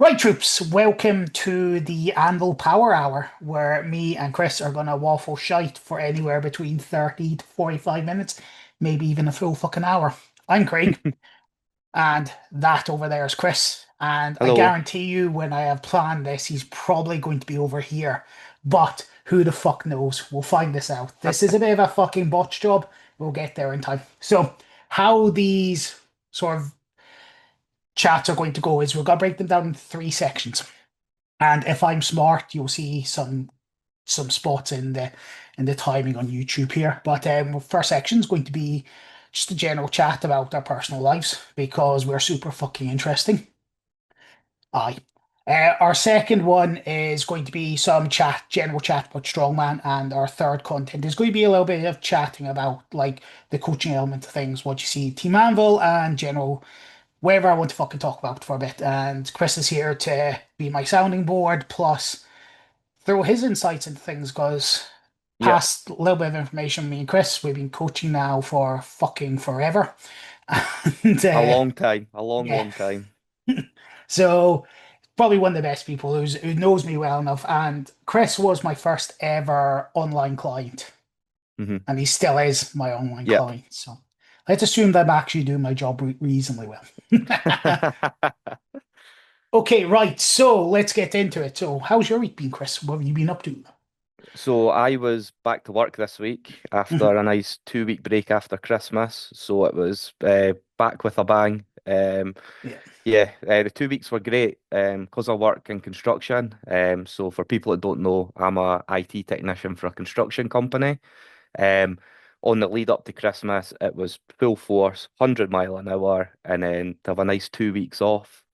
Right, troops, welcome to the Anvil Power Hour, where me and Chris are gonna waffle shite for anywhere between 30 to 45 minutes, maybe even a full fucking hour. I'm Craig, and that over there is Chris. And I Hello. guarantee you, when I have planned this, he's probably going to be over here. But who the fuck knows? We'll find this out. This is a bit of a fucking botch job. We'll get there in time. So, how these sort of chats are going to go is we're gonna break them down into three sections. And if I'm smart, you'll see some spots in the timing on YouTube here. But first section is going to be just a general chat about our personal lives because we're super fucking interesting. Aye. Our second one is going to be some chat, general chat about strongman, and our third content is going to be a little bit of chatting about like the coaching element of things, what you see Team Anvil and general whatever I want to fucking talk about for a bit. And Chris is here to be my sounding board plus throw his insights into things because Yep. past little bit of information, me and Chris, we've been coaching now for fucking forever. And A long time. A long, yeah, long time. so probably one of the best people who knows me well enough. And Chris was my first ever online client, Hmm. and he still is my online Yep. client. So let's assume that I'm actually doing my job reasonably well. Okay, right. So let's get into it. So, how's your week been, Chris? What have you been up to? So I was back to work this week Mhm. after a nice 2 week break after Christmas. So it was back with a bang. Yeah. Yeah, the 2 weeks were great because I work in construction. So for people that don't know, I'm a IT technician for a construction company. Um, on the lead up to Christmas, it was full force, 100 mile an hour, and then to have a nice 2 weeks off,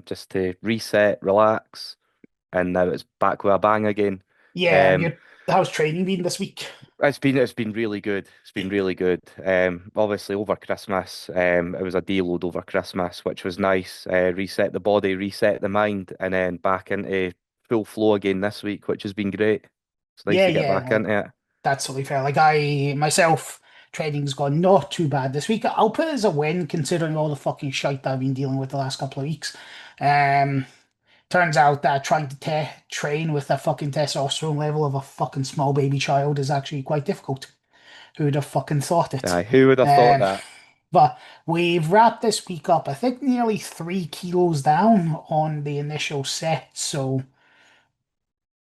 just to reset, relax, and now it's back with a bang again. Yeah. Um, How's training been this week? it's been really good. It's been really good. Obviously over Christmas, it was a deload over Christmas, which was nice. Reset the body, reset the mind, and then back into full flow again this week, which has been great. It's nice Yeah, to get yeah. back No, into it. that's totally fair. Like I myself, training's gone not too bad this week. I'll put it as a win considering all the fucking shite that I've been dealing with the last couple of weeks. Um, Turns out that trying to train with a fucking testosterone level of a fucking small baby child is actually quite difficult. Who'd have fucking thought it? Who would have thought Um, that? but we've wrapped this week up, I think nearly 3 kilos down on the initial set. So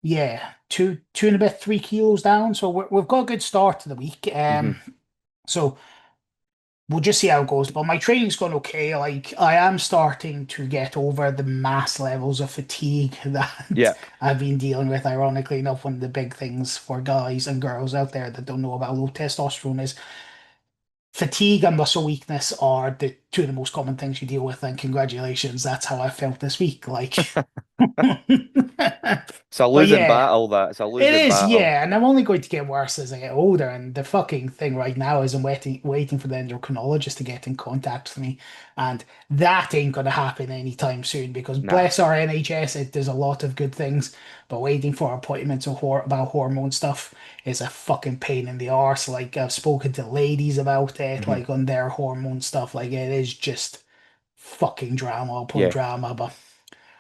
yeah, two and a bit, 3 kilos down. So we've got a good start to the week. Hmm. So we'll just see how it goes. But my training's gone okay. Like I am starting to get over the mass levels of fatigue that Yep. I've been dealing with. Ironically enough, one of the big things for guys and girls out there that don't know about low testosterone is fatigue and muscle weakness are the two of the most common things you deal with. And congratulations, that's how I felt this week. Like, It's a but losing yeah. battle, that. It's a It losing is, battle. yeah, and I'm only going to get worse as I get older. And the fucking thing right now is I'm waiting for the endocrinologist to get in contact with me, and that ain't gonna happen anytime soon because Nah. bless our NHS, it does a lot of good things, but waiting for appointments about hormone stuff is a fucking pain in the arse. Like I've spoken to ladies about it, Hmm. like on their hormone stuff. Like it is just fucking drama upon Yeah. drama, but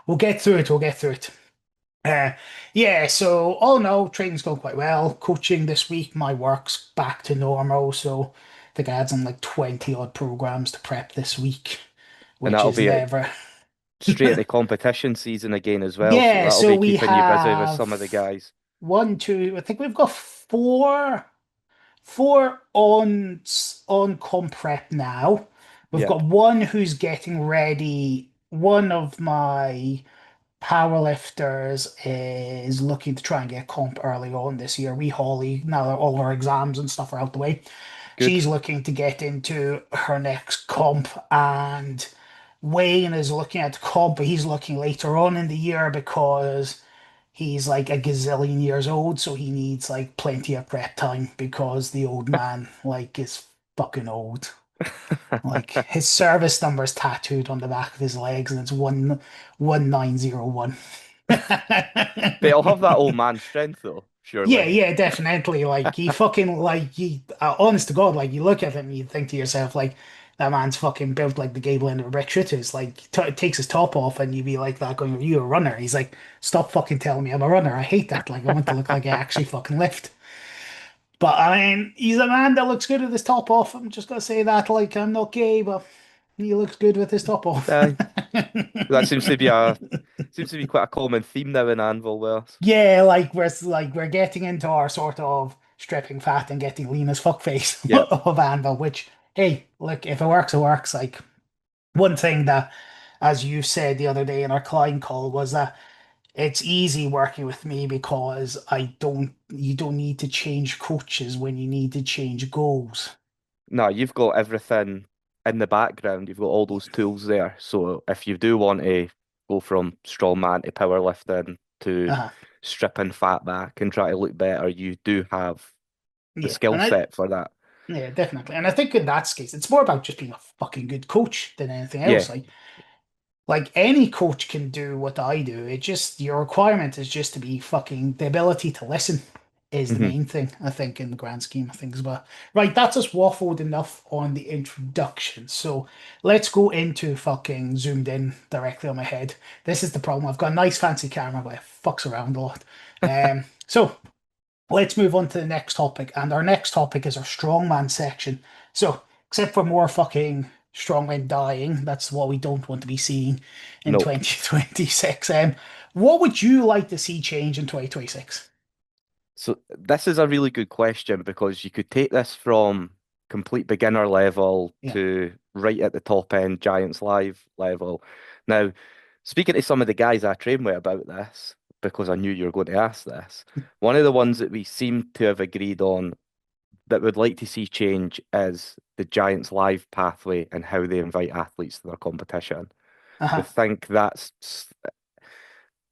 we'll get through it. We'll get through it. Uh, yeah, so all in all, training's going quite well. Coaching this week, my work's back to normal. So I think I had some like 20 odd programs to prep this week, And which that'll is be it never. straight into competition season again as well. So Yeah, that'll so be we keeping you busy with have some of the guys. one, two, I think we've got four on comp prep now. We've Yep. got one who's getting ready. One of my powerlifters is looking to try and get comp early on this year. We Holly, now that all our exams and stuff are out the way, Good. she's looking to get into her next comp. And Wayne is looking at comp, but he's looking later on in the year because he's like a gazillion years old, so he needs like plenty of prep time because the old man like is fucking old. Like his service number is tattooed on the back of his legs, and it's 11901. But he'll have that old man strength though, Yeah, surely. yeah, definitely. Like he fucking like he honest to God, like you look at him, you think to yourself, like that man's fucking built like the gable end of a brick shit is. Like, t takes his top off, and you'd be like that going, "Are you a runner?" He's like, "Stop fucking telling me I'm a runner. I hate that. Like, I want to look like I actually fucking lift." But I mean, he's a man that looks good with his top off. I'm just gonna say that. Like, I'm not gay, but he looks good with his top off. Uh, that seems to be quite a common theme now in Anvil Wales. Yeah, like we're getting into our sort of stripping fat and getting lean as fuck face Yep. of Anvil, which, hey, look, if it works, it works. Like, one thing that, as you said the other day in our client call, was that it's easy working with me because you don't need to change coaches when you need to change goals. No, you've got everything in the background. You've got all those tools there. So if you do want to go from strongman to powerlifting to Uh-huh. stripping fat back and try to look better, you do have the Yeah, skill set for that. yeah, definitely. And I think in that case, it's more about just being a fucking good coach than anything else. Yeah. Like any coach can do what I do. It just your requirement is just to be fucking the ability to listen is the Hmm. main thing, I think, in the grand scheme of things. But right, that's us waffled enough on the introduction. So let's go into fucking zoomed in directly on my head. This is the problem. I've got a nice fancy camera, but it fucks around a lot. So let's move on to the next topic. And our next topic is our strongman section. So, except for more fucking strongmen dying, that's what we don't want to be seeing in Nope. 2026. What would you like to see change in 2026? So this is a really good question because you could take this from complete beginner level Yeah. to right at the top end, Giants Live level. Now, speaking to some of the guys I train with about this, because I knew you were going to ask this, one of the ones that we seem to have agreed on that would like to see change is the Giants Live pathway and how they invite athletes to their competition. We Uh-huh. think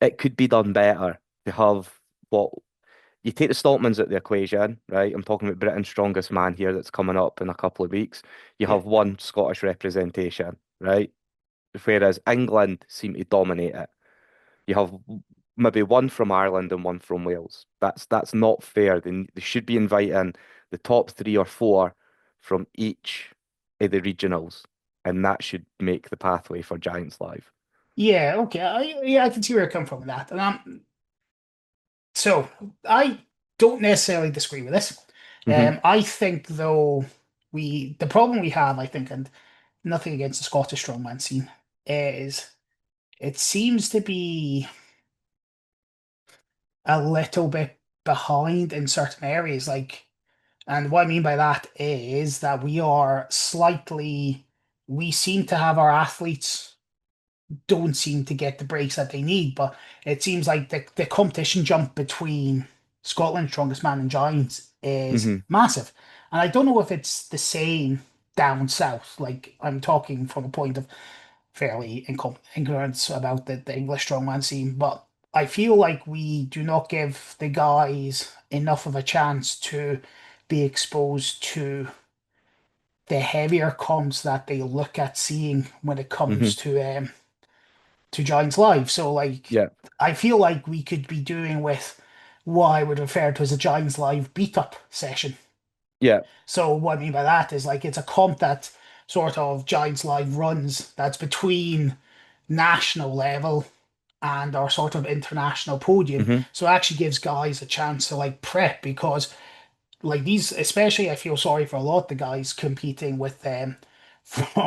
it could be done better to have what you take the Stoltmans out of the equation, right? I'm talking about Britain's strongest man here that's coming up in a couple of weeks. You Yeah. have one Scottish representation, right? Whereas England seem to dominate it. You have maybe one from Ireland and one from Wales. That's not fair. They should be inviting the top three or four from each of the regionals, and that should make the pathway for Giants Live. Yeah, okay. Yeah, I can see where you're coming from with that. So I don't necessarily disagree with this. Hmm. I think though the problem we have, I think, and nothing against the Scottish strongman scene, is it seems to be a little bit behind in certain areas. And what I mean by that is that we seem to have our athletes don't seem to get the breaks that they need, but it seems like the competition jump between Scotland's strongest man and Giants is Hmm. massive. And I don't know if it's the same down south. Like, I'm talking from a point of fairly ignorance about the English strongman scene, but I feel like we do not give the guys enough of a chance to be exposed to the heavier comps that they look at seeing when it comes Hmm. to Giants Live. So like Yeah. I feel like we could be doing with what I would refer to as a Giants Live beat up session. Yeah. So what I mean by that is like it's a comp that sort of Giants Live runs that's between national level and our sort of international podium. Hmm. So it actually gives guys a chance to like prep because like these, especially I feel sorry for a lot of the guys competing with them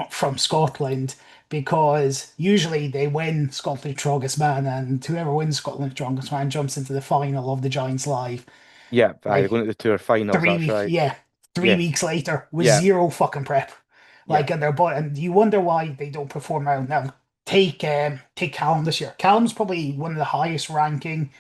from Scotland because usually they win Scotland's Strongest Man and whoever wins Scotland's Strongest Man jumps into the final of the Giants Live. Yeah. They're Like going to the tour finals. three That's weeks, right. yeah, three Yeah. weeks later with Yeah. zero fucking prep. Yeah. Like and they're but and you wonder why they don't perform well. Now take Callum this year. Callum's probably one of the highest ranking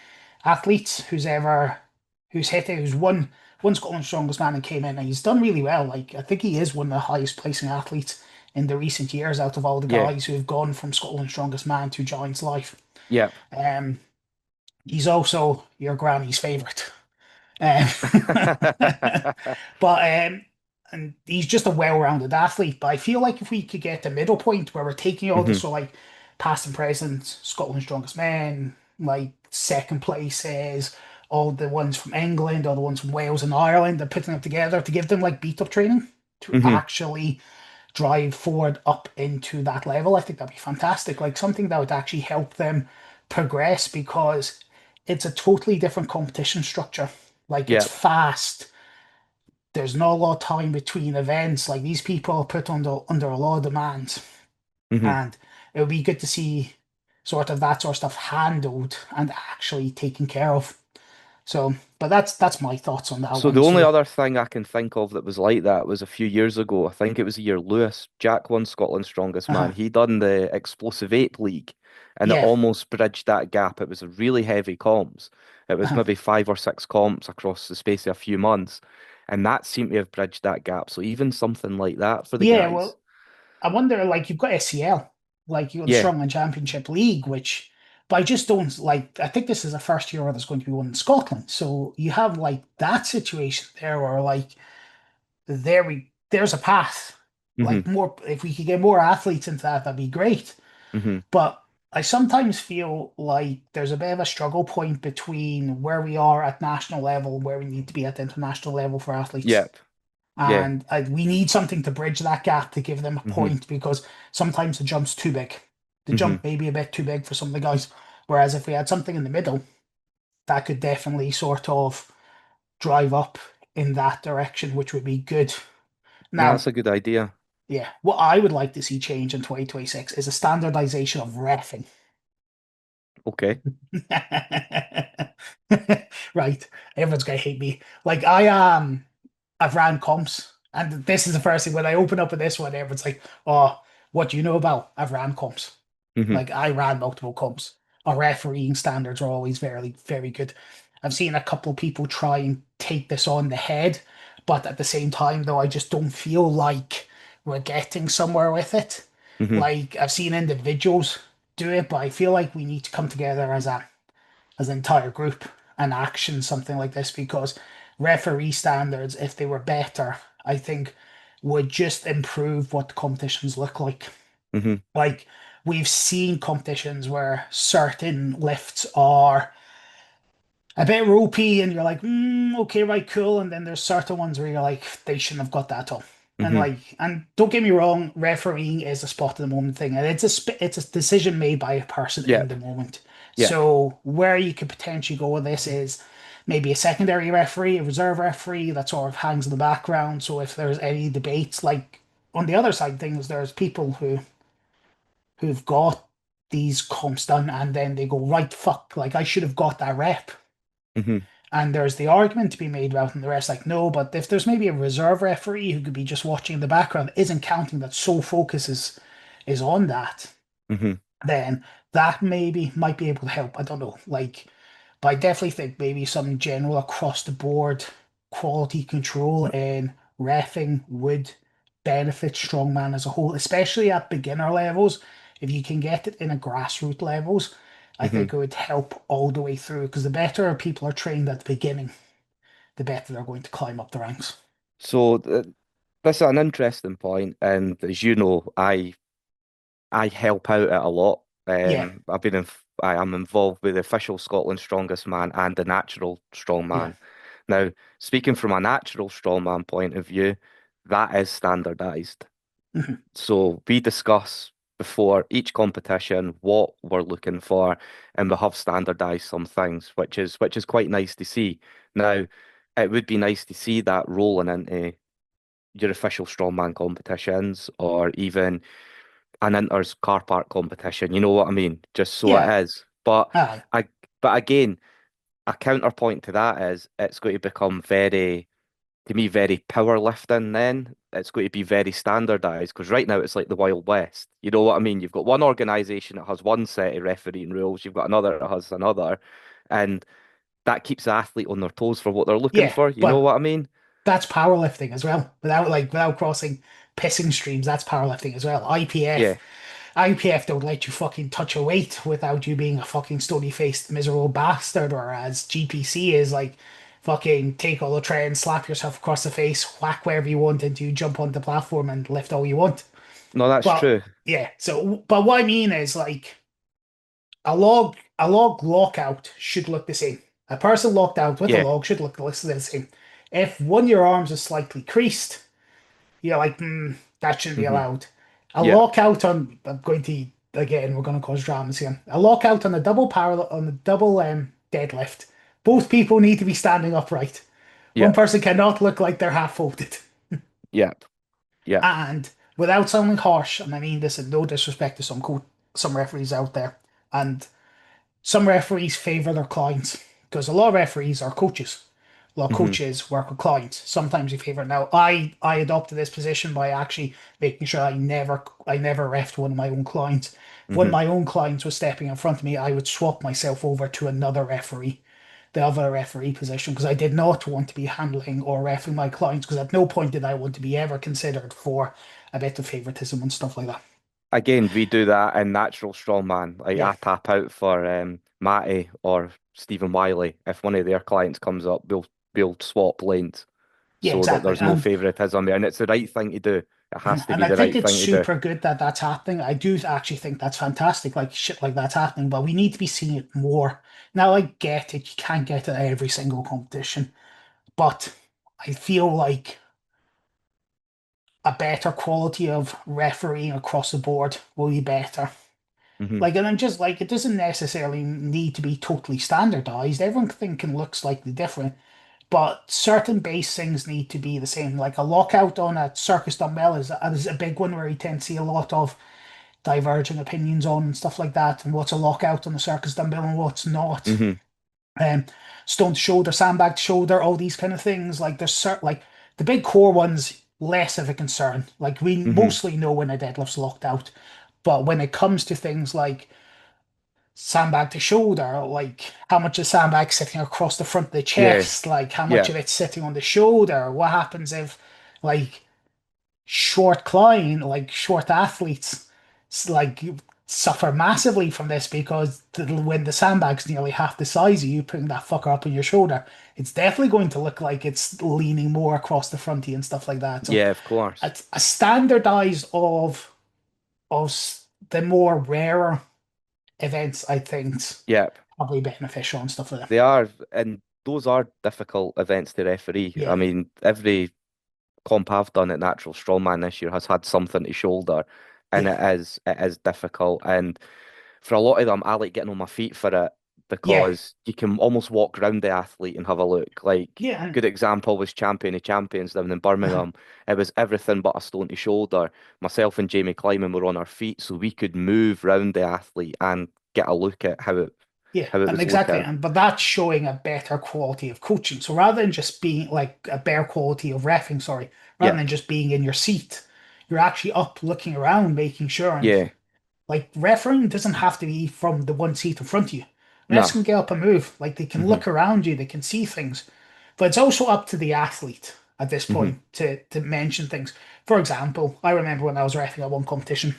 athletes who's hit it, who's won Scotland's Strongest Man and came in and he's done really well. Like I think he is one of the highest placing athletes in the recent years out of all the Yeah. guys who have gone from Scotland's Strongest Man to Giants Life. Yeah. Um, he's also your granny's favourite. Um, but and he's just a well-rounded athlete. But I feel like if we could get the middle point where we're taking all Hmm. this, so like past and present, Scotland's strongest men, like second places, all the ones from England, all the ones from Wales and Ireland, and putting them together to give them like beat-up training to Hmm. actually drive forward up into that level. I think that'd be fantastic. Like something that would actually help them progress because it's a totally different competition structure. Like it's Yeah. fast. There's not a lot of time between events. Like these people are put under a lot of demands. Hmm. And it would be good to see sort of that sort of stuff handled and actually taken care of. So, but that's my thoughts on that So one. the only So, other thing I can think of that was like that was a few years ago. I think it was the year Lewis, Jack won Scotland's Strongest Man. uh, He done the Explosive 8 League and it yeah, almost bridged that gap. It was a really heavy comps. It was uh, maybe 5 or 6 comps across the space of a few months. And that seemed to have bridged that gap. So even something like that for the yeah. guys. Well, I wonder, like you've got SCL, like you've got the Yeah. Strongman Championship League, which, but I just don't like. I think this is the first year where there's going to be one in Scotland. So you have like that situation there, where like there's a path. Hmm. Like more, if we could get more athletes into that, that'd be great. Hmm. But I sometimes feel like there's a bit of a struggle point between where we are at national level, where we need to be at the international level for athletes. Yep. Yeah. And we need something to bridge that gap to give them a Hmm. point because sometimes the jump's too big. The Hmm. jump may be a bit too big for some of the guys. Whereas if we had something in the middle, that could definitely sort of drive up in that direction, which would be good. No, Now, that's a good idea. yeah, what I would like to see change in 2026 is a standardization of refing. Okay. Right. Everyone's gonna hate me. Like I've ran comps, and this is the first thing when I open up with this one, everyone's like, "Oh, what do you know about?" I've ran comps. Hmm. Like I ran multiple comps. Our refereeing standards are always very, very good. I've seen a couple of people try and take this on the head, but at the same time, though, I just don't feel like we're getting somewhere with it. Hmm. Like I've seen individuals do it, but I feel like we need to come together as an entire group and action something like this because referee standards, if they were better, I think would just improve what the competitions look like. Hmm. Like we've seen competitions where certain lifts are a bit ropey and you're like, okay, right, cool. And then there's certain ones where you're like, they shouldn't have got that at all. And Hmm. like, and don't get me wrong, refereeing is a spot of the moment thing, and it's a decision made by a person in the Yep. moment. Yep. So where you could potentially go with this is maybe a secondary referee, a reserve referee that sort of hangs in the background. So if there's any debates, like on the other side of things, there's people who've got these comps done and then they go, right, fuck, like I should have got that rep. Hmm. And there's the argument to be made about, and the rest like, no, but if there's maybe a reserve referee who could be just watching in the background, isn't counting that sole focus is on that, Hmm. then that maybe might be able to help. I don't know. Like, but I definitely think maybe some general across the board quality control in reffing would benefit strongman as a whole, especially at beginner levels. If you can get it in a grassroots levels, I Hmm. think it would help all the way through because the better people are trained at the beginning, the better they're going to climb up the ranks. So this is an interesting point, and as you know, I help out at a lot. Yeah, I am involved with the official Scotland Strongest Man and the natural yeah, strongman. Now, speaking from a natural strongman point of view, that is standardized. mhm, So we discuss before each competition what we're looking for, and we have standardized some things, which is quite nice to see. Now, it would be nice to see that rolling into your official strongman competitions or even an Inter's car park competition. You know what I mean? Just so it yeah. is. But Aye, I, but again, a counterpoint to that is it's going to become very, to me, very powerlifting then. It's going to be very standardized because right now it's like the Wild West. You know what I mean? You've got one organization that has one set of refereeing rules, you've got another that has another, and that keeps the athlete on their toes for what they're looking yeah, for. You know but what I mean? that's powerlifting as well. Without crossing pissing streams, that's powerlifting as well. Yeah. IPF don't let you fucking touch a weight without you being a fucking stony faced miserable bastard, whereas GPC is like fucking take all the tray and slap yourself across the face, whack wherever you want, and you jump on the platform and lift all you want. No, that's But true. yeah, so but what I mean is like a log lockout should look the same. A person locked out with a Yeah. log should look the same. If one of your arms is slightly creased, you're like, hmm. That shouldn't be Hmm. allowed. A Yeah. lockout on, I'm going to, again, we're going to cause dramas here. A lockout on the double power, on the double deadlift. Both people need to be standing upright. One Yep. person cannot look like they're half folded. Yep. Yep. And without sounding harsh, and I mean this in no disrespect to some referees out there, and some referees favor their clients because a lot of referees are coaches. A lot of Hmm. coaches work with clients. Sometimes they favor. Now, I adopted this position by actually making sure I never refed one of my own clients. If one of Hmm. my own clients was stepping in front of me, I would swap myself over to another referee, the other referee position, because I did not want to be handling or refing my clients. Because at no point did I want to be ever considered for a bit of favoritism and stuff like that. Again, we do that in natural strongman. Like Yeah, I tap out for Matty or Stephen Wiley. If one of their clients comes up, we'll swap lanes yeah, so that exactly. there's no favoritism there. And it's the right thing to do. It has to And be I the think right it's thing to do. super good that that's happening. I do actually think that's fantastic, like shit like that's happening, but we need to be seeing it more. Now, I get it, you can't get it at every single competition, but I feel like a better quality of refereeing across the board will be better. Hmm. Like, and I'm just like, it doesn't necessarily need to be totally standardized. Everything can look slightly different, but certain base things need to be the same. Like a lockout on a circus dumbbell is a big one where you tend to see a lot of diverging opinions on and stuff like that, and what's a lockout on the circus dumbbell and what's not. Hmm. Um, Stone to shoulder, sandbag to shoulder, all these kind of things. Like there's certain like the big core ones, less of a concern. Like we Hmm. mostly know when a deadlift's locked out, but when it comes to things like sandbag to shoulder, like how much is sandbag sitting across the front of the Yeah. chest, like how much Yeah. of it's sitting on the shoulder, what happens if like short climb, like short athletes, like suffer massively from this because when the sandbag's nearly half the size of you, putting that fucker up on your shoulder, it's definitely going to look like it's leaning more across the fronty and stuff like that. So Yeah, of course. a standardized the more rarer events, I think, Yeah. probably beneficial and stuff like that. They are, and those are difficult events to referee. I Yeah, mean, every comp I've done at Natural Strongman this year has had something to shoulder, and yeah, it is difficult. And for a lot of them, I like getting on my feet for it yeah, because you can almost walk around the athlete and have a look. Like yeah. good example was Champion of Champions down in Birmingham. It was everything but a stone to shoulder. Myself and Jamie Kleiman were on our feet, so we could move round the athlete and get a look at how it Yeah, how it and was exactly, looking. and but that's showing a better quality of coaching. So rather than just being like a bare quality of reffing, sorry, rather Yeah, than just being in your seat, you're actually up looking around, making sure. And yeah, like refereeing doesn't have to be from the one seat in front of you. Refs no. can get up and move, like they can Hmm. look around you, they can see things. But it's also up to the athlete at this Hmm. point to mention things. For example, I remember when I was reffing at one competition.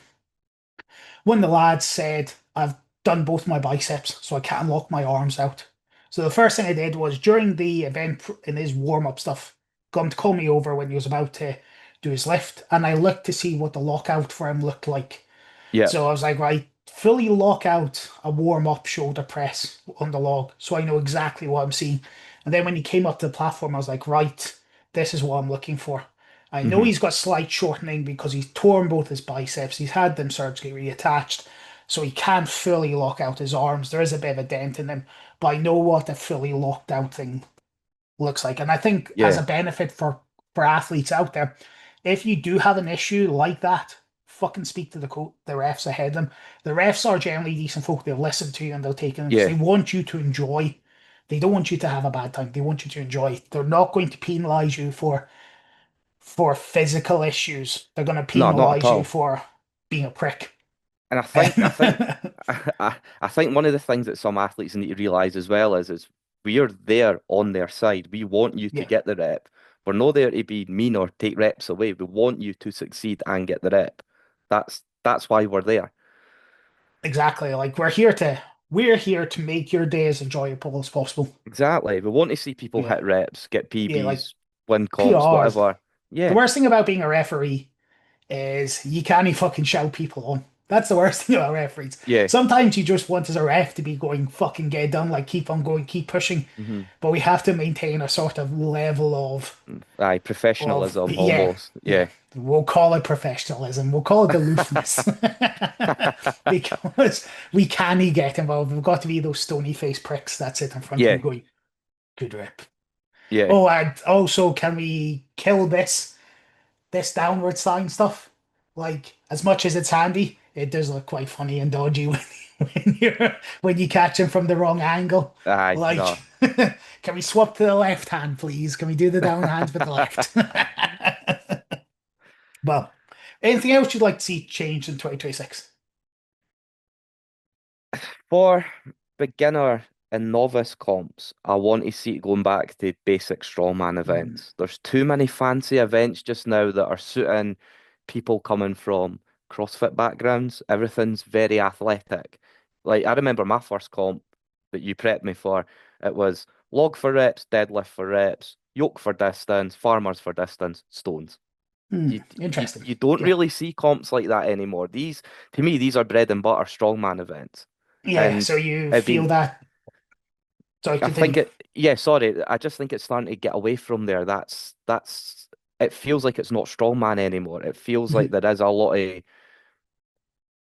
One of the lads said, I've done both my biceps, so I can't lock my arms out. So the first thing I did was during the event in his warm up stuff, got him to call me over when he was about to do his lift, and I looked to see what the lockout for him looked like. Yeah. So I was like, right, fully lock out a warm up shoulder press on the log so I know exactly what I'm seeing. And then when he came up to the platform, I was like, right, this is what I'm looking for. I know Hmm. he's got slight shortening because he's torn both his biceps. He's had them surgically reattached, so he can't fully lock out his arms. There is a bit of a dent in them, but I know what a fully locked out thing looks like. And I think as Yeah. a benefit for athletes out there, if you do have an issue like that, fucking speak to the refs ahead of them. The refs are generally decent folk. They'll listen to you and they'll take it because Yeah. they want you to enjoy. They don't want you to have a bad time. They want you to enjoy. They're not going to penalize you for physical issues. They're going to No, not at penalize you all. for being a prick. And I think one of the things that some athletes need to realize as well is we are there on their side. We want you to Yeah, get the rep. We're not there to be mean or take reps away. We want you to succeed and get the rep. That's why we're there. exactly. Like we're here to make your day as enjoyable as possible. Exactly. We want to see people Yeah. hit reps, get Yeah, like PBs, win comps, PRs. whatever. The Yeah. worst thing about being a referee is you can't fucking shout people on. That's the worst thing about referees. Yeah. Sometimes you just want as a ref to be going fucking get done, like keep on going, keep pushing. Hmm. But we have to maintain a sort of level Aye, of professionalism yeah, almost. yeah. Yeah. We'll call it professionalism. We'll call it aloofness. Because we can't get involved. We've got to be those stony faced pricks that sit in front of you Yeah. going, good rep. Yeah. Oh, and also can we kill this downward sliding stuff? Like, as much as it's handy, it does look quite funny and dodgy when you catch him from the wrong angle. Aye, Like, no. can we swap to the left hand, please? Can we do the down hands with the left? Well, anything else you'd like to see changed in 2026? For beginner and novice comps, I want to see it going back to basic strongman Mm, events. There's too many fancy events just now that are suiting people coming from CrossFit backgrounds. Everything's very athletic. Like I remember my first comp that you prepped me for, it was log for reps, deadlift for reps, yoke for distance, farmers for distance, stones. interesting. You don't Yeah. really see comps like that anymore. These, to me, these are bread and butter strongman events. Yeah, And so you it'd feel be, that. Sorry, I think continue. yeah, sorry, I just think it's starting to get away from there. It feels like it's not strongman anymore. It feels like Mhm. there is a lot of,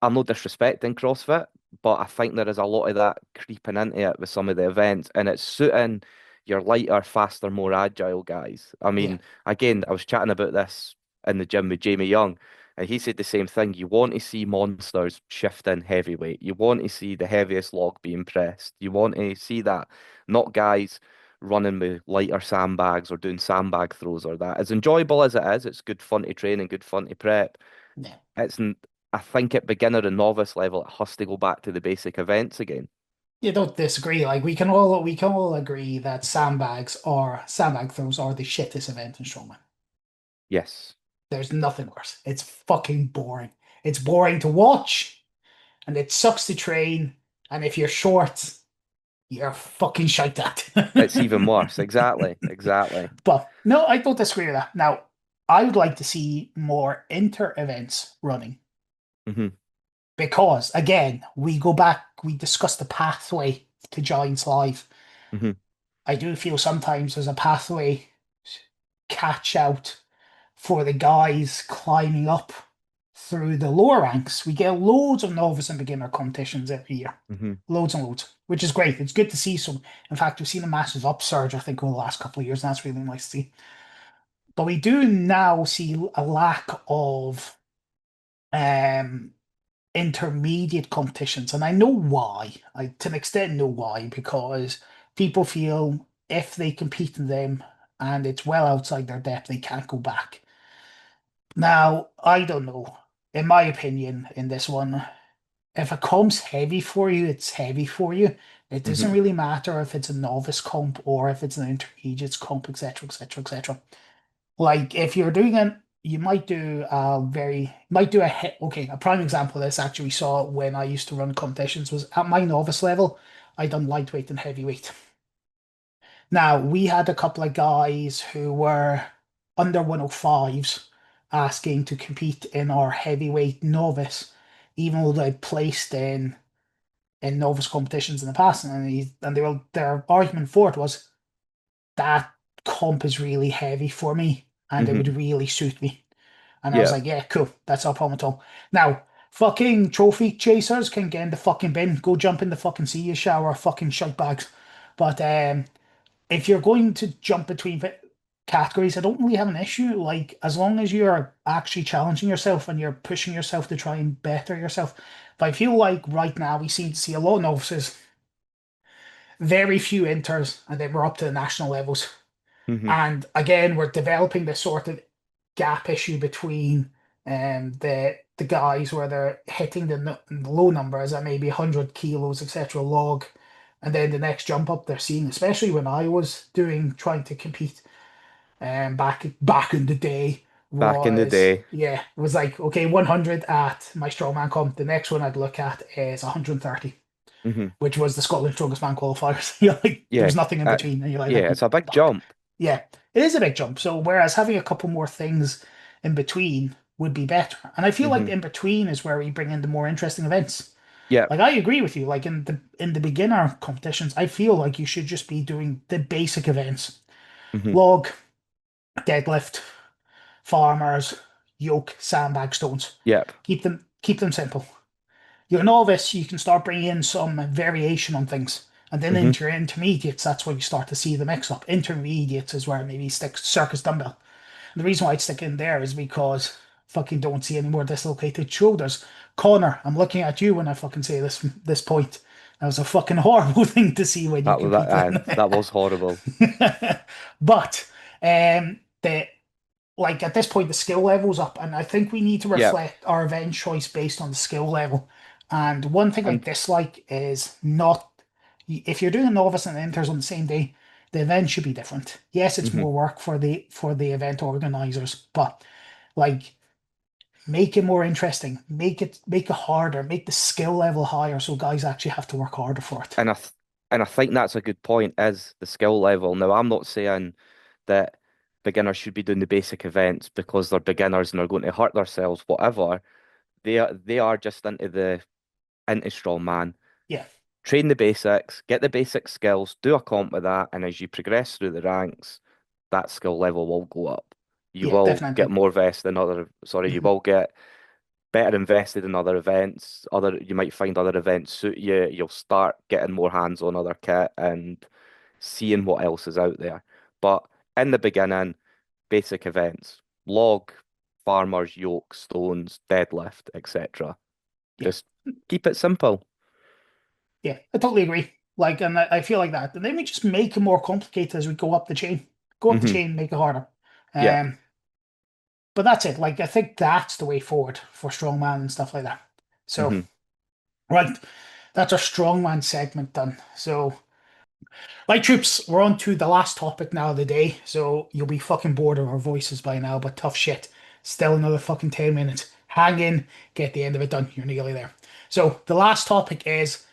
I'm not disrespecting CrossFit, but I think there is a lot of that creeping into it with some of the events, and it's suiting your lighter, faster, more agile guys. I Yeah, mean, again, I was chatting about this in the gym with Jamie Young, and he said the same thing. You want to see monsters shifting heavyweight. You want to see the heaviest log being pressed. You want to see that, not guys running with lighter sandbags or doing sandbag throws or that. As enjoyable as it is, it's good fun to train and good fun to prep. yeah. It's I think at beginner and novice level, it has to go back to the basic events again. You don't disagree. Like we can all agree that sandbag throws are the shittest event in strongman. Yes. There's nothing worse. It's fucking boring. It's boring to watch, and it sucks to train. And if you're short, you're fucking shite at. It's even worse. Exactly. Exactly. But no, I don't disagree with that. Now, I would like to see more inter events running Hmm. because, again, we go back, we discuss the pathway to Giants Live. Hmm. I do feel sometimes there's a pathway catch out for the guys climbing up through the lower ranks. We get loads of novice and beginner competitions every year. Hmm. Loads and loads, which is great. It's good to see some. In fact, we've seen a massive upsurge, I think, over the last couple of years, and that's really nice to see. But we do now see a lack of um, intermediate competitions, and I know why. I, to an extent, know why because people feel if they compete in them and it's well outside their depth, they can't go back. Now, I don't know. In my opinion, in this one, if a comp's heavy for you, it's heavy for you. It doesn't Hmm. really matter if it's a novice comp or if it's an intermediate comp, etc., etc., etc. Like if you're doing it, you might do a hit. Okay, a prime example of this actually saw when I used to run competitions was at my novice level. I done lightweight and heavyweight. Now we had a couple of guys who were under 105s asking to compete in our heavyweight novice, even though they'd placed in novice competitions in the past, and their argument for it was that comp is really heavy for me and it would Hmm. really suit me. And I was Yeah. like, yeah, cool. That's no problem at all. Now, fucking trophy chasers can get in the fucking bin. Go jump in the fucking sea, you shower fucking shite bags. But if you're going to jump between categories, I don't really have an issue. Like, as long as you're actually challenging yourself and you're pushing yourself to try and better yourself. But I feel like right now we seem to see a lot of novices, very few inters, and then we're up to the national levels. Hmm. And again, we're developing this sort of gap issue between the guys where they're hitting the low numbers at maybe 100 kilos, etc. log, and then the next jump up they're seeing, especially when I was trying to compete back in the day Back in the was day. yeah, it was like okay, 100 at my strongman comp. The next one I'd look at is 130, Hmm. which was the Scotland Strongest Man qualifiers. You're like, there Yeah. was nothing in between, and you're like, Yeah. thank you, It's a big fuck. jump. Yeah, it is a big jump. So whereas having a couple more things in between, would be better. And I feel like Hmm. in between is where we bring in the more interesting events. Yeah. Like I agree with you. Like in the beginner competitions, I feel like you should just be doing the basic events. Hmm. Log, deadlift, farmers, yoke, sandbag, stones. Yep. Keep them simple. You're a novice, you can start bringing in some variation on things. And then Hmm. into your intermediates, that's where you start to see the mix up. Intermediates is where maybe stick circus dumbbell. And the reason why I'd stick in there is because fucking don't see any more dislocated shoulders. Connor, I'm looking at you when I fucking say this point. That was a fucking horrible thing to see when you compete in. That was horrible. But the like at this point the skill level's up, and I think we need to Yeah. reflect our event choice based on the skill level. And one thing I And dislike is not if you're doing a novice and enters on the same day, the event should be different. Yes, it's mhm. more work for the event organizers, but like make it more interesting, make it harder, make the skill level higher so guys actually have to work harder for it. And I th and I think that's a good point is the skill level. Now, I'm not saying that beginners should be doing the basic events because they're beginners and they're going to hurt themselves, whatever. They are just into strongman. Yeah, Train the basics, get the basic skills, do a comp with that, and as you progress through the ranks, that skill level will go up. You yeah, will get definitely. more vested in you Mhm. will get better invested in other events. You might find other events suit you. You'll start getting more hands on other kit and seeing what else is out there. But in the beginning, basic events, log, farmers, yoke, stones, deadlift, etc. Yeah. Just keep it simple. Yeah, I totally agree. Like, and I feel like that. And then we just make it more complicated as we go up the chain. Go up the Hmm. chain, make it harder. Yep. Um, but that's it. Like, I think that's the way forward for strongman and stuff like that. So, Hmm. right, that's our strongman segment done. So, right, troops, we're on to the last topic now of the day. So you'll be fucking bored of our voices by now, but tough shit. Still another fucking 10 minutes. Hang in, get the end of it done. You're nearly there. So the last topic is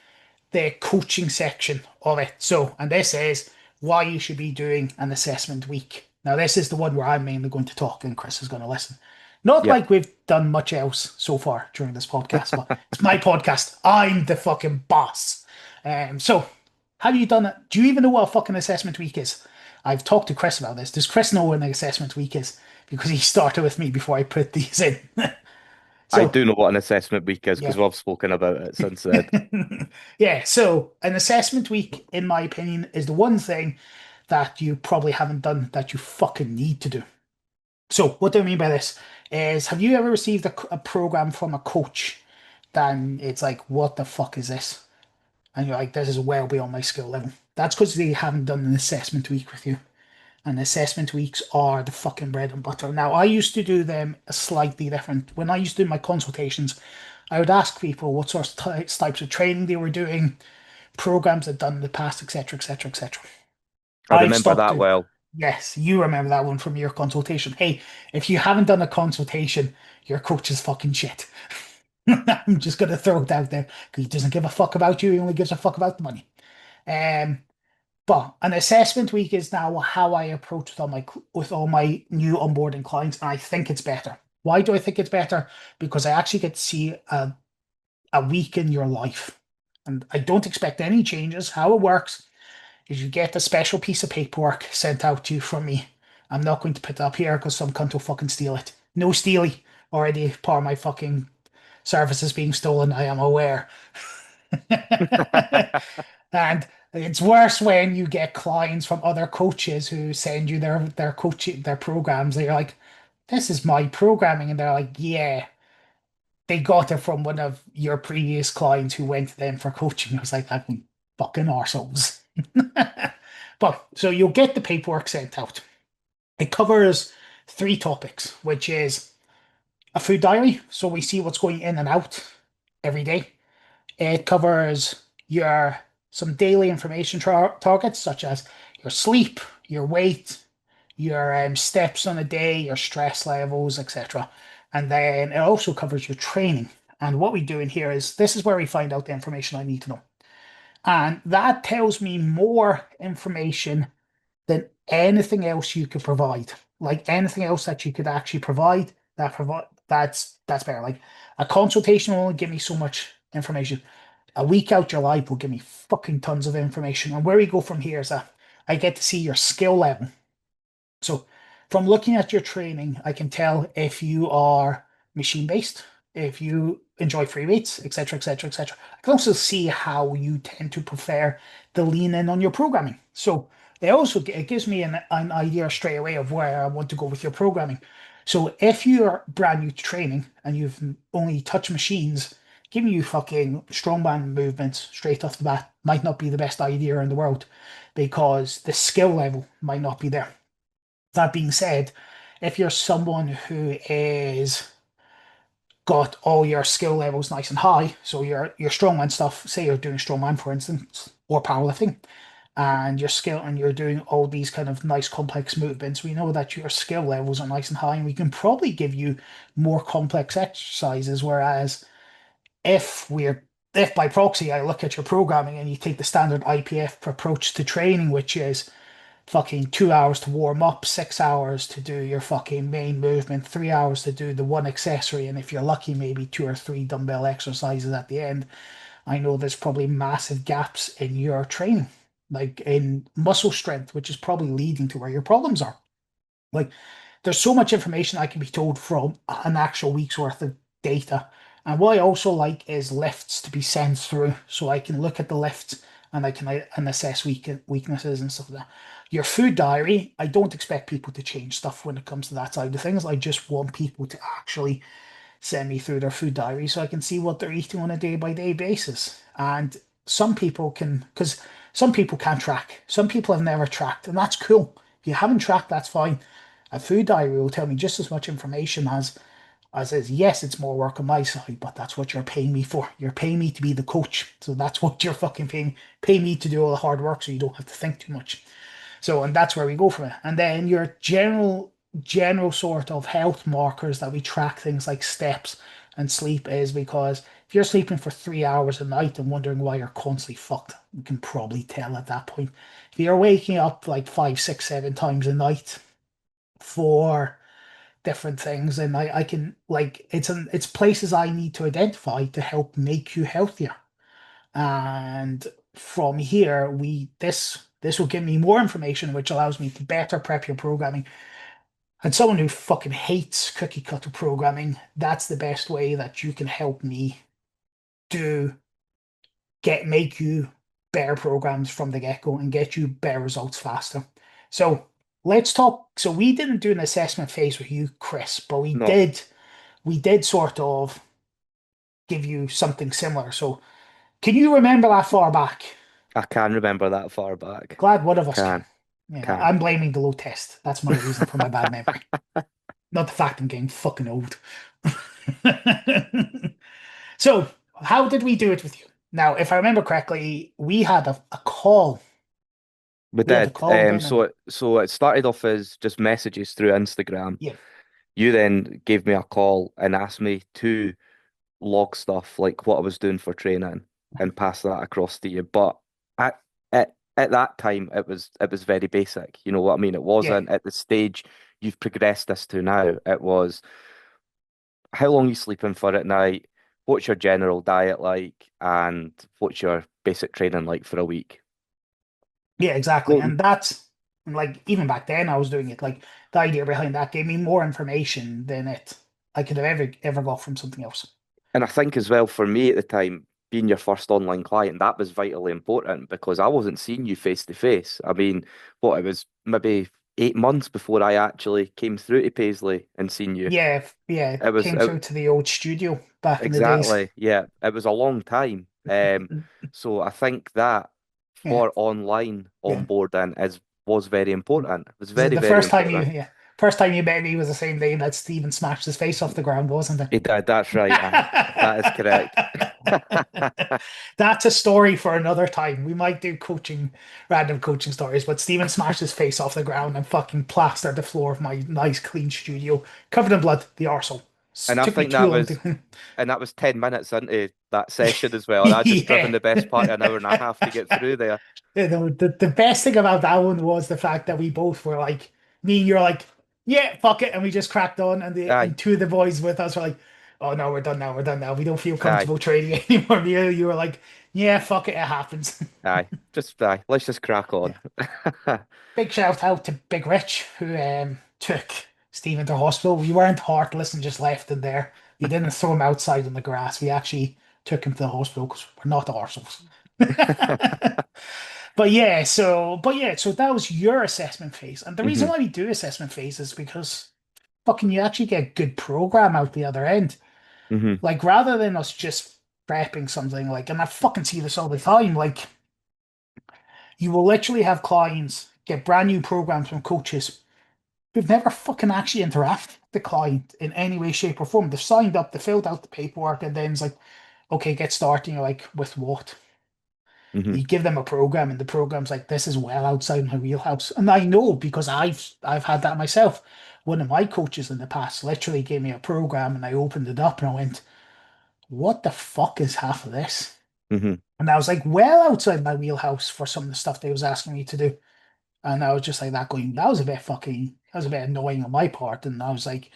the coaching section of it. So, and this is why you should be doing an assessment week. Now, this is the one where I'm mainly going to talk and Chris is going to listen. Not Yep. like we've done much else so far during this podcast, but it's my podcast. I'm the fucking boss. So, have you done it? Do you even know what a fucking assessment week is? I've talked to Chris about this. Does Chris know what an assessment week is? Because he started with me before I put these in. I So, do know what an assessment week is yeah. because we've spoken about it since then. Yeah, so an assessment week, in my opinion, is the one thing that you probably haven't done that you fucking need to do. So, what do I mean by this? Is have you ever received a program from a coach? Then it's like, what the fuck is this? And you're like, this is well beyond my skill level. That's because they haven't done an assessment week with you. And assessment weeks are the fucking bread and butter. Now, I used to do them slightly different. When I used to do my consultations, I would ask people what sorts of types of training they were doing, programs they'd done in the past, etc., etc., etc. I I've remember stopped that doing. well. Yes, you remember that one from your consultation. Hey, if you haven't done a consultation, your coach is fucking shit. I'm just gonna throw it out there because he doesn't give a fuck about you. He only gives a fuck about the money. Um, but an assessment week is now how I approach with all my new onboarding clients, and I think it's better. Why do I think it's better? Because I actually get to see a week in your life, and I don't expect any changes. How it works is you get a special piece of paperwork sent out to you from me. I'm not going to put it up here because some cunt will fucking steal it. No stealy. Already part of my fucking services being stolen. I am aware. And it's worse when you get clients from other coaches who send you their coaching their programs. They're like, "This is my programming," and they're like, "Yeah, they got it from one of your previous clients who went to them for coaching." I was like, "That fucking arseholes." But so you'll get the paperwork sent out. It covers three topics, which is a food diary, so we see what's going in and out every day. It covers your some daily information targets such as your sleep, your weight, your steps on a day, your stress levels, etc. And then it also covers your training. And what we do in here is this is where we find out the information I need to know. And that tells me more information than anything else you could provide. Like anything else that you could actually provide, that provide that's better. Like a consultation will only give me so much information. A week out your life will give me fucking tons of information. And where we go from here is that I get to see your skill level. So from looking at your training, I can tell if you are machine based, if you enjoy free weights, etc., etc., etc. I can also see how you tend to prefer the lean in on your programming. So it gives me an idea straight away of where I want to go with your programming. So if you're brand new to training and you've only touched machines, giving you fucking strongman movements straight off the bat might not be the best idea in the world because the skill level might not be there. That being said, if you're someone who is got all your skill levels nice and high, so your strongman stuff, say you're doing strongman for instance, or powerlifting, and your skill and you're doing all these kind of nice complex movements, we know that your skill levels are nice and high, and we can probably give you more complex exercises. Whereas if we're if by proxy I look at your programming and you take the standard IPF approach to training, which is fucking 2 hours to warm up, 6 hours to do your fucking main movement, 3 hours to do the one accessory, and if you're lucky, maybe two or three dumbbell exercises at the end. I know there's probably massive gaps in your training, like in muscle strength, which is probably leading to where your problems are. Like, there's so much information I can be told from an actual week's worth of data. And what I also like is lifts to be sent through, so I can look at the lifts and I can and assess weaknesses and stuff like that. Your food diary, I don't expect people to change stuff when it comes to that side of things. I just want people to actually send me through their food diary so I can see what they're eating on a day by day basis. And some people can, because some people can't track. Some people have never tracked, and that's cool. If you haven't tracked, that's fine. A food diary will tell me just as much information as is. Yes, it's more work on my side, but that's what you're paying me for. You're paying me to be the coach. So that's what you're fucking pay me to do all the hard work so you don't have to think too much. So, and that's where we go from it. And then your general sort of health markers that we track, things like steps and sleep, is because if you're sleeping for 3 hours a night and wondering why you're constantly fucked, you can probably tell at that point. If you're waking up like five, six, 7 times a night for different things, and I can like it's places I need to identify to help make you healthier. And from here, this will give me more information, which allows me to better prep your programming. And someone who fucking hates cookie cutter programming, that's the best way that you can help me do make you better programs from the get-go and get you better results faster. So let's talk. So we didn't do an assessment phase with you, Chris, but No, we did sort of give you something similar. So can you remember that far back? I can remember that far back. Glad one of us can. Can, Yeah, can. I'm blaming the low test. That's my reason for my bad memory. Not the fact I'm getting fucking old. So, how did we do it with you? Now, if I remember correctly, we had a call. We We had a did. call then, So and it started off as just messages through Instagram. yeah, You then gave me a call and asked me to log stuff like what I was doing for training and pass that across to you. But at that time it was very basic. You know what I mean? It yeah, wasn't at the stage you've progressed this to now. It was how long you sleeping for at night, what's your general diet like, and what's your basic training like for a week. yeah, exactly. Well, And that's and like even back then, I was doing it. Like the idea behind that gave me more information than it I could have ever got from something else. and I think as well for me at the time, being your first online client, that was vitally important because I wasn't seeing you face to face. I mean, what it was maybe 8 months before I actually came through to Paisley and seen you. Yeah, yeah, It was came through to the old studio back in the days. exactly, yeah, it was a long time. So I think that Yeah, for online yeah. onboarding is was very important. It was So very, the very first time important. first time you met me was the same day that Steven smashed his face off the ground, wasn't it? He did, that's right. That is correct. That's a story for another time. We might do random coaching stories, but Steven smashed his face off the ground and fucking plastered the floor of my nice clean studio, covered in blood, the arsehole. And I Took me think too that long was to. and that was 10 minutes into that session as well. And I just driven Yeah. the best part of an hour and a half to get through there. The best thing about that one was the fact that we both were like, me and you're like, yeah, fuck it. And we just cracked on. Aye, And two of the boys with us were like, oh no, we're done now. We're done now. We don't feel aye, comfortable trading anymore. You were like, yeah, fuck it. It happens. aye. Just aye. Let's just crack on. Yeah. Big shout out to Big Rich who took Stephen to hospital. We weren't heartless and just left him there. We didn't throw him outside on the grass. We actually took him to the hospital because we're not arseholes. So that was your assessment phase. And the reason hmm why we do assessment phase is because fucking you actually get a good program out the other end. hmm Like rather than us just prepping something like, and I fucking see this all the time, like you will literally have clients get brand new programs from coaches who've never fucking actually interacted with the client in any way, shape, or form. They've signed up, they filled out the paperwork, and then it's like, okay, get started. You're like, with what? hmm You give them a program, and the program's like, this is well outside my wheelhouse. And I know because I've had that myself. One of my coaches in the past literally gave me a program, and I opened it up and I went, what the fuck is half of this? hmm And I was like, well outside my wheelhouse for some of the stuff they was asking me to do. And I was just like that going, that was a bit annoying on my part. And I was like,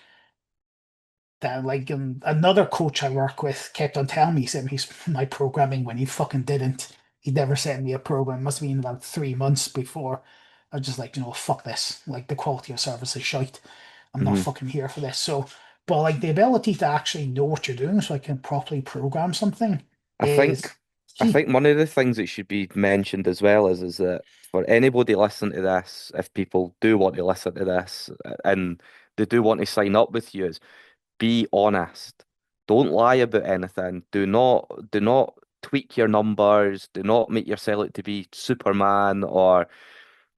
that like another coach I work with kept on telling me, he sent me my programming when he fucking didn't. He never sent me a program. It must have been about 3 months before. I was just like, fuck this. Like the quality of service is shite. I'm not hmm fucking here for this. So, but like the ability to actually know what you're doing so I can properly program something I think is I key. think one of the things that should be mentioned as well is that for anybody listening to this, if people do want to listen to this and they do want to sign up with you, is be honest. Don't lie about anything. Do not tweak your numbers. Do not make yourself out to be Superman or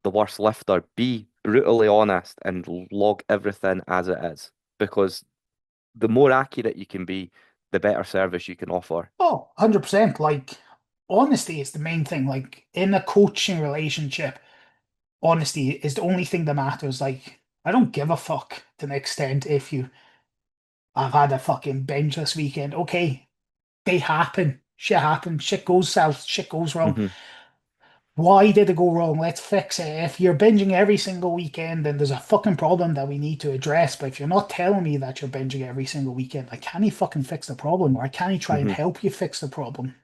the worst lifter. Be brutally honest and log everything as it is. Because the more accurate you can be, the better service you can offer. Oh, 100%. Like honesty is the main thing. Like in a coaching relationship, honesty is the only thing that matters. Like, I don't give a fuck to an extent if I've had a fucking binge this weekend. Okay, they happen. Shit happens. Shit goes south. Shit goes wrong. hmm Why did it go wrong? Let's fix it. If you're binging every single weekend, then there's a fucking problem that we need to address. But if you're not telling me that you're binging every single weekend, I can't fucking fix the problem, or I can't try and hmm help you fix the problem.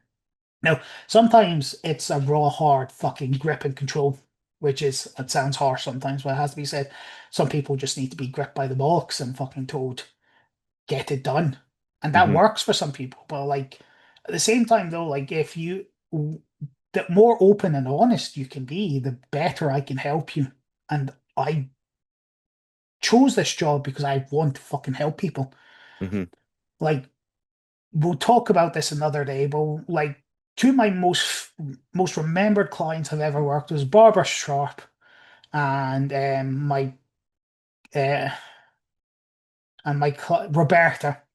Now, sometimes it's a raw, hard fucking grip and control, which is, it sounds harsh sometimes, but it has to be said. Some people just need to be gripped by the bollocks and fucking told, get it done. And that hmm works for some people. But like, at the same time, though, like, the more open and honest you can be, the better I can help you. And I chose this job because I want to fucking help people. hmm Like, we'll talk about this another day, but like two of my most remembered clients I've ever worked with was Barbara Sharp and uh,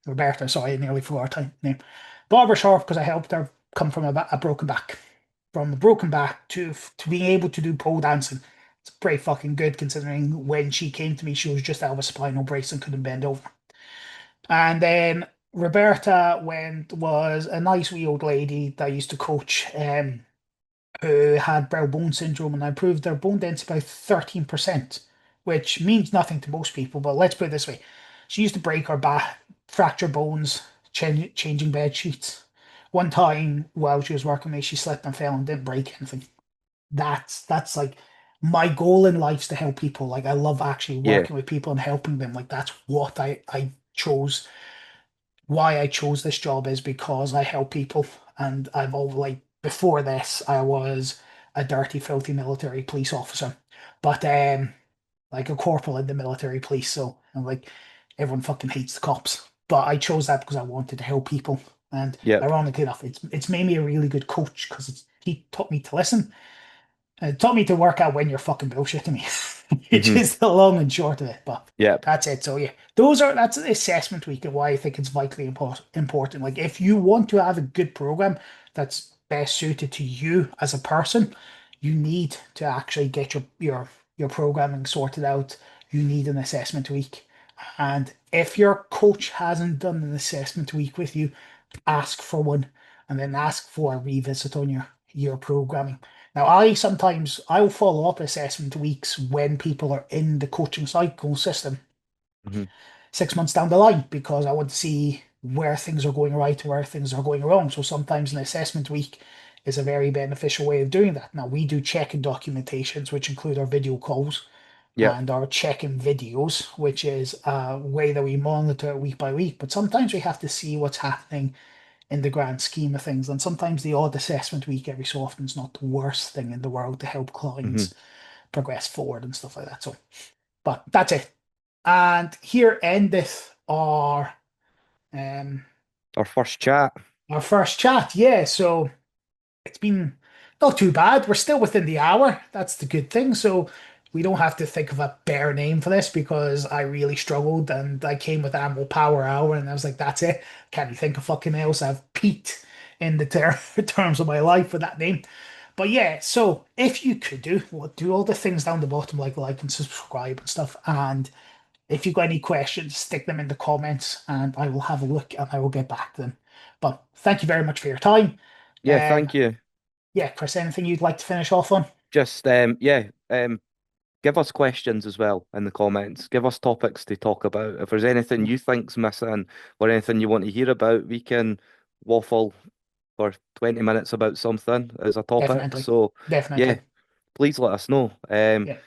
Roberta. Sorry, I nearly forgot her name. Barbara Sharp because I helped her come from a broken back, from a broken back to being able to do pole dancing. It's pretty fucking good considering when she came to me, she was just out of a spinal brace and couldn't bend over. And then Roberta was a nice wee old lady that I used to coach, who had brow bone syndrome, and I improved their bone density by 13%, which means nothing to most people. But let's put it this way: she used to break her back, fracture bones, changing bed sheets. One time while she was working with me, she slipped and fell and didn't break anything. That's like my goal in life is to help people. Like I love actually Yeah. working with people and helping them. Like that's what I chose why I chose this job is because I help people. And I've always like before this, I was a dirty, filthy military police officer, but like a corporal in the military police. So I'm like everyone fucking hates the cops, but I chose that because I wanted to help people. And Yep. ironically enough, it's made me a really good coach because he taught me to listen. It taught me to work out when you're fucking bullshitting me, which hmm is the long and short of it. But Yep. that's it. So yeah, that's the assessment week and why I think it's vitally important. Like if you want to have a good program that's best suited to you as a person, you need to actually get your programming sorted out. You need an assessment week. And if your coach hasn't done an assessment week with you, ask for one and then ask for a revisit on your programming. Now, I'll follow up assessment weeks when people are in the coaching cycle system Hmm. 6 months down the line because I want to see where things are going right and where things are going wrong. So sometimes an assessment week is a very beneficial way of doing that. Now, we do check-in documentations, which include our video calls Yep. and our check-in videos, which is a way that we monitor it week by week. But sometimes we have to see what's happening in the grand scheme of things. And sometimes the odd assessment week every so often is not the worst thing in the world to help Hmm. clients progress forward and stuff like that. So, but that's it. And here endeth um Our first chat. our first chat. Yeah, so it's been not too bad. We're still within the hour. That's the good thing. So we don't have to think of a bare name for this because I really struggled and I came with Anvil Power Hour and I was like, that's it. Can't you think of fucking else? I've peaked in the terms of my life with that name. But yeah, so if you could do all the things down the bottom, like and subscribe and stuff. And if you've got any questions, stick them in the comments and I will have a look and I will get back to them. But thank you very much for your time. Yeah, Um, thank you. yeah, Chris, anything you'd like to finish off on? Just yeah, give us questions as well in the comments. Give us topics to talk about. If there's anything you think's missing or anything you want to hear about, we can waffle for 20 minutes about something as a topic. Definitely. So yeah, Definitely. please let us know. Yeah.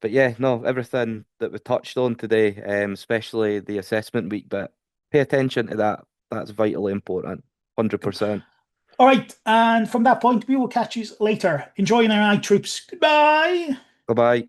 But yeah, no, everything that we touched on today, especially the assessment week, but pay attention to that. That's vitally important. Cool. 100%. All right. And from that point, we will catch you later. Enjoy your night, troops. Goodbye. Bye bye.